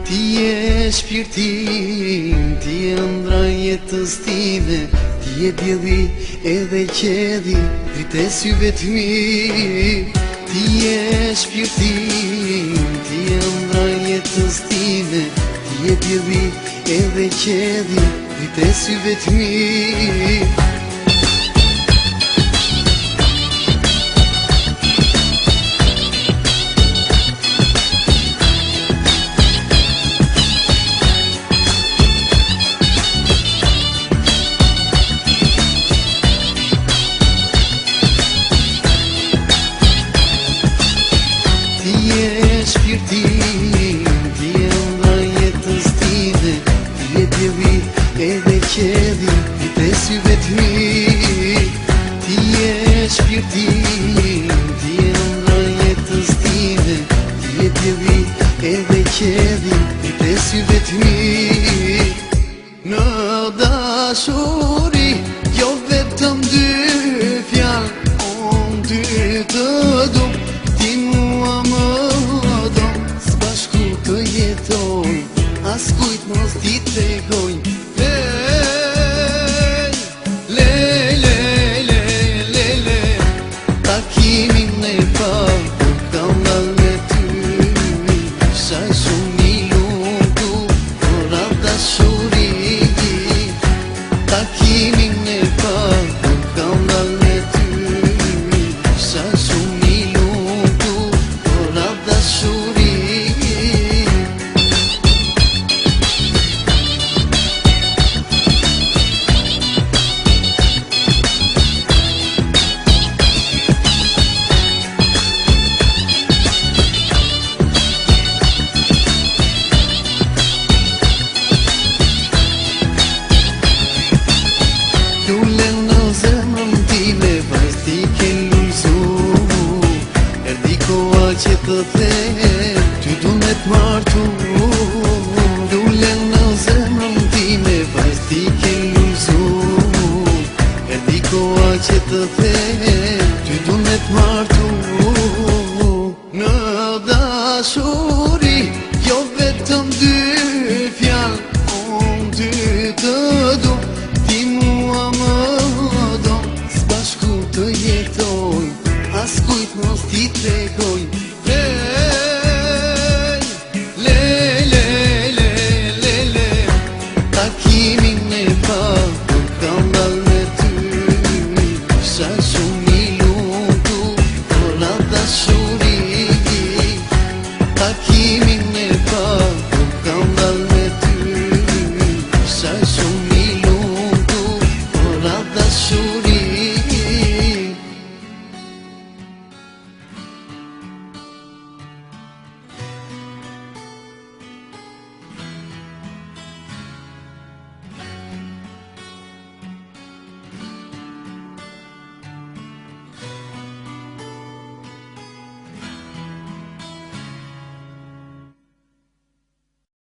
Ti je shpirtin, ti je ëndra jetës time, ti je dielli edhe qedi, drite syve t'mi. Ti je shpirtin, ti je ëndra jetës time, ti je dielli edhe qedi, drite syve t'mi. Shpirtin, ti je ëndra jetës time, ti je dielli edhe qedi, drite syve t'mi. Ti je shpirtin, ti je ëndra jetës time, ti je dielli edhe qedi, drite syve t'mi. Në dashuri, jo vetëm dy fjalë, unë ty të du, ti mua më as kujt mos t'i tregoj. Le takimin e parë kur kam dal me ty, shaj shumë i lumtur për atë dashuri. Takimin e parë kur kam dal me ty, shaj shumë i lumtur për atë dashuri. Që të them, ty du me t'martu, dullen në zemrën time, vajz ti ke luzu. Erdi koha që të them, ty du me t'martu. Në dashuri, jo vetëm dy fjalë, unë ty të du, ti mua më do, s'bashku të jetoj, as kujt mos t'i tregoj. Takimin e parë kur kam dal me ty, shaj shumë i lumtur për atë dashuri. Takimin e parë kur kam dal me ty, shaj shumë i lumtur për atë dashuri.